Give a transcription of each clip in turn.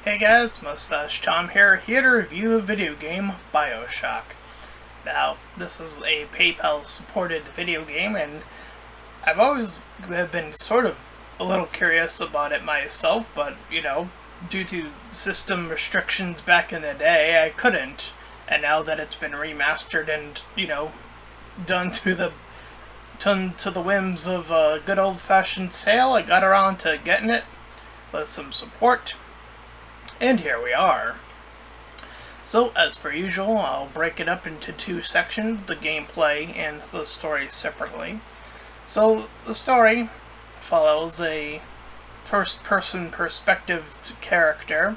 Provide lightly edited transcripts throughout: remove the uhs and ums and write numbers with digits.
Hey guys, Mustached Tom here to review the video game Bioshock. Now, this is a PayPal supported video game, and I've always been sort of a little curious about it myself, but due to system restrictions back in the day, I couldn't. And now that it's been remastered and, done to the whims of a good old-fashioned sale, I got around to getting it with some support. And here we are. So, as per usual, I'll break it up into two sections, the gameplay and the story separately. So, the story follows a first-person perspective character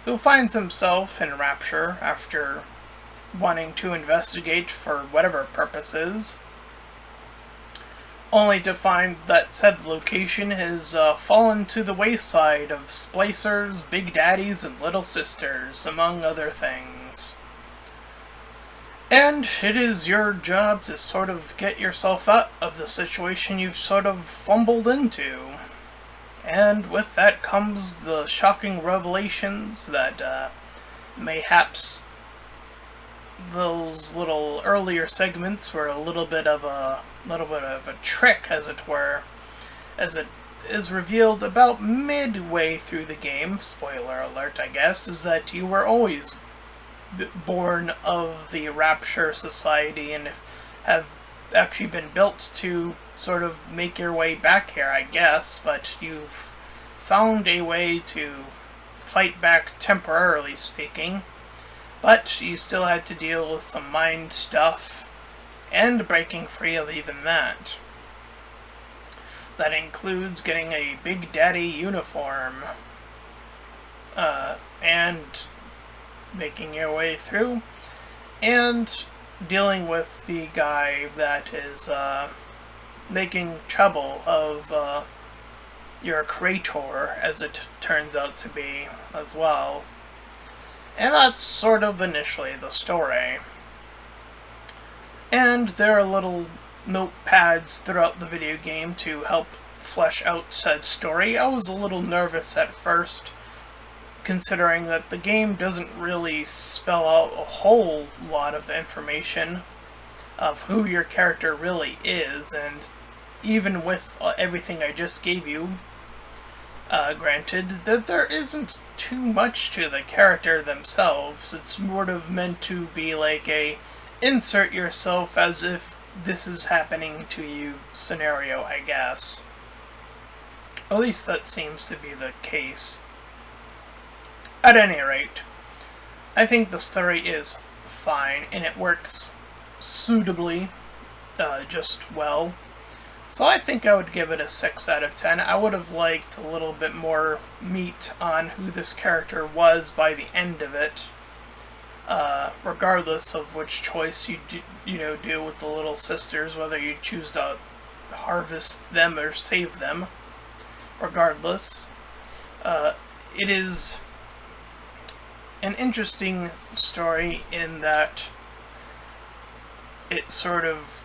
who finds himself in Rapture after wanting to investigate for whatever purposes, only to find that said location has fallen to the wayside of splicers, big daddies, and little sisters, among other things. And it is your job to sort of get yourself out of the situation you've sort of fumbled into. And with that comes the shocking revelations that mayhaps those little earlier segments were a little bit of a trick, as it were, as it is revealed about midway through the game. Spoiler alert, I guess, is that you were always born of the Rapture Society and have actually been built to sort of make your way back here, I guess, but you've found a way to fight back, temporarily speaking. But you still had to deal with some mind stuff, and breaking free of even that. That includes getting a Big Daddy uniform, and making your way through, and dealing with the guy that is making trouble of your creator, as it turns out to be, as well. And that's sort of initially the story. And there are little notepads throughout the video game to help flesh out said story. I was a little nervous at first, considering that the game doesn't really spell out a whole lot of information of who your character really is, and even with everything I just gave you, granted, that there isn't too much to the character themselves. It's sort of meant to be like a insert yourself as if this is happening to you scenario, I guess. At least that seems to be the case. At any rate, I think the story is fine, and it works suitably, just well. So I think I would give it a 6 out of 10. I would have liked a little bit more meat on who this character was by the end of it, regardless of which choice you do with the little sisters, whether you choose to harvest them or save them. Regardless, it is an interesting story in that it sort of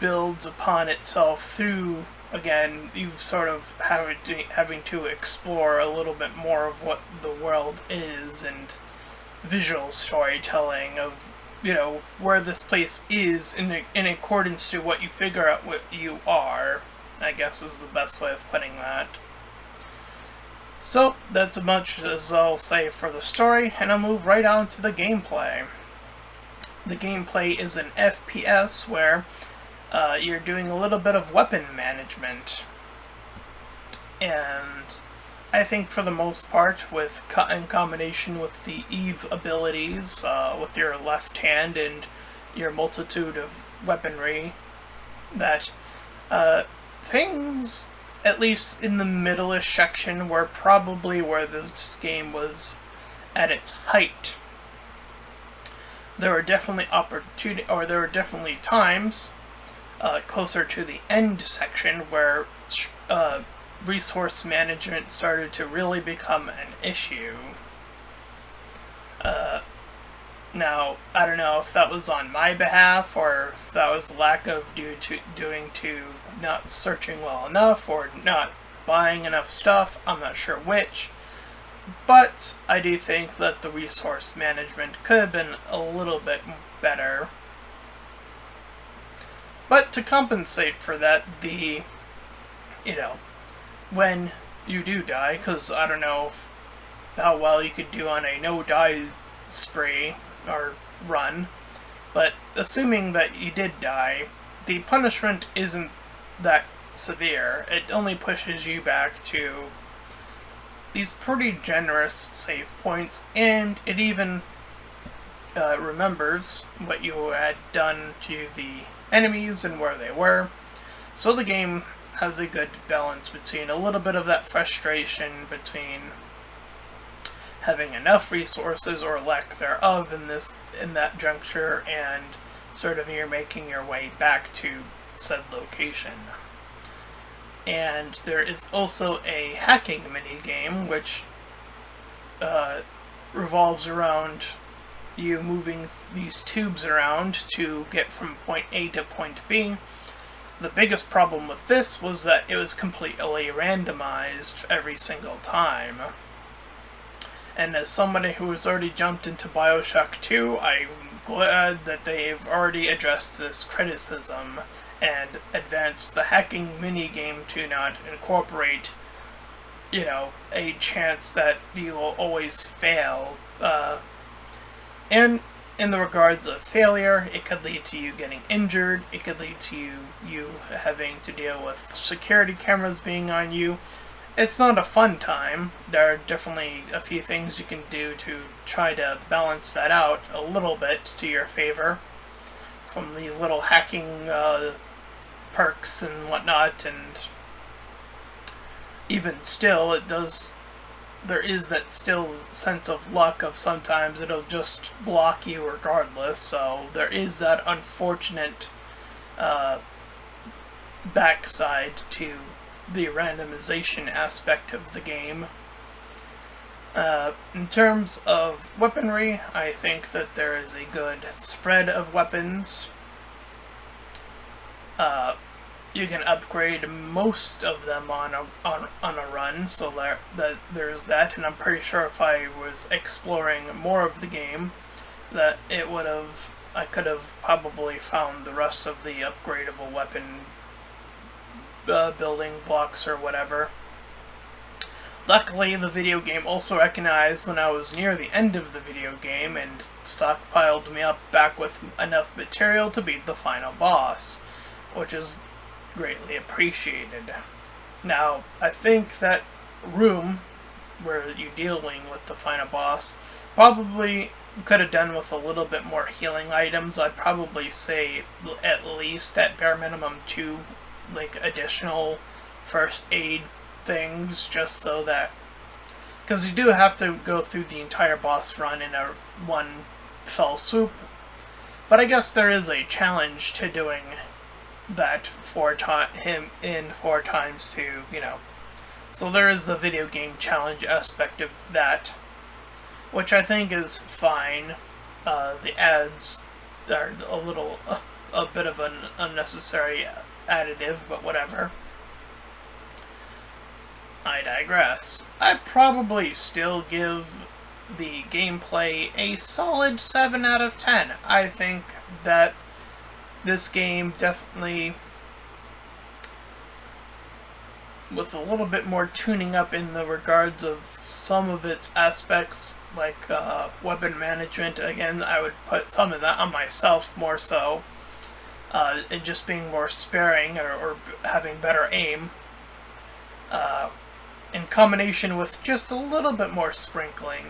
builds upon itself through, again, you sort of having to explore a little bit more of what the world is, and visual storytelling of, where this place is in accordance to what you figure out what you are, I guess is the best way of putting that. So, that's as much as I'll say for the story, and I'll move right on to the gameplay. The gameplay is an FPS where you're doing a little bit of weapon management. And I think for the most part, in combination with the Eve abilities, with your left hand and your multitude of weaponry, that things, at least in the middle-ish section, were probably where this game was at its height. There were definitely times closer to the end section where resource management started to really become an issue. Now, I don't know if that was on my behalf, or if that was lack of due to not searching well enough, or not buying enough stuff. I'm not sure which. but I do think that the resource management could have been a little bit better. But to compensate for that, when you do die, because I don't know how well you could do on a no-die spree or run, but assuming that you did die, the punishment isn't that severe. It only pushes you back to these pretty generous save points, and it even remembers what you had done to the enemies and where they were. So the game has a good balance between a little bit of that frustration between having enough resources or lack thereof in that juncture, and sort of you're making your way back to said location. And there is also a hacking minigame which revolves around you moving these tubes around to get from point A to point B. The biggest problem with this was that it was completely randomized every single time. And as somebody who has already jumped into Bioshock 2, I'm glad that they've already addressed this criticism and advanced the hacking minigame to not incorporate, a chance that you will always fail. And in the regards of failure, it could lead to you getting injured, it could lead to you having to deal with security cameras being on you. It's not a fun time. There are definitely a few things you can do to try to balance that out a little bit to your favor from these little hacking perks and whatnot, and even still, there is that still sense of luck of sometimes it'll just block you regardless, so there is that unfortunate backside to the randomization aspect of the game. In terms of weaponry, I think that there is a good spread of weapons. You can upgrade most of them on a run, so there's that, and I'm pretty sure if I was exploring more of the game, that I could have probably found the rest of the upgradable weapon building blocks or whatever. Luckily, the video game also recognized when I was near the end of the video game and stockpiled me up back with enough material to beat the final boss, which is greatly appreciated. Now, I think that room where you're dealing with the final boss probably could have done with a little bit more healing items. I'd probably say at least at bare minimum 2 additional first aid things, just so that, because you do have to go through the entire boss run in one fell swoop, but I guess there is a challenge to doing that 4 times too, so there is the video game challenge aspect of that, which I think is fine. The ads are a bit of an unnecessary additive, but whatever. I digress. I'd probably still give the gameplay a solid 7 out of 10. I think that this game definitely, with a little bit more tuning up in the regards of some of its aspects, like weapon management, again, I would put some of that on myself more so, and just being more sparing or having better aim, in combination with just a little bit more sprinkling,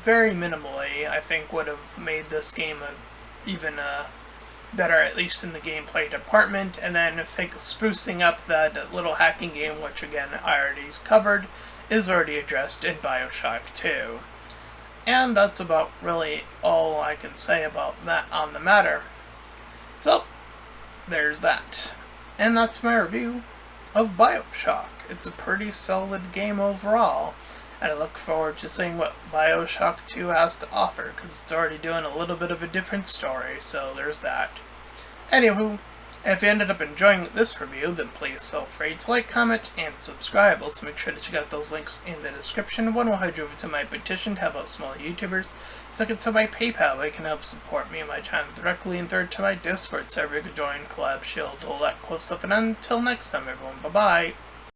very minimally, I think would have made this game even better, at least in the gameplay department. And then sprucing up that little hacking game, which again I already covered, is already addressed in Bioshock 2. And that's about really all I can say about that on the matter. So, there's that. And that's my review of Bioshock. It's a pretty solid game overall, and I look forward to seeing what Bioshock 2 has to offer, because it's already doing a little bit of a different story, so there's that. Anywho, And if you ended up enjoying this review, then please feel free to like, comment, and subscribe. Also make sure to check out those links in the description. One will head you over to my petition to help out smaller YouTubers. Second to my PayPal, where you can help support me and my channel directly. And third to my Discord server, you can join, collab, shield, all that cool stuff. And until next time, everyone, bye-bye.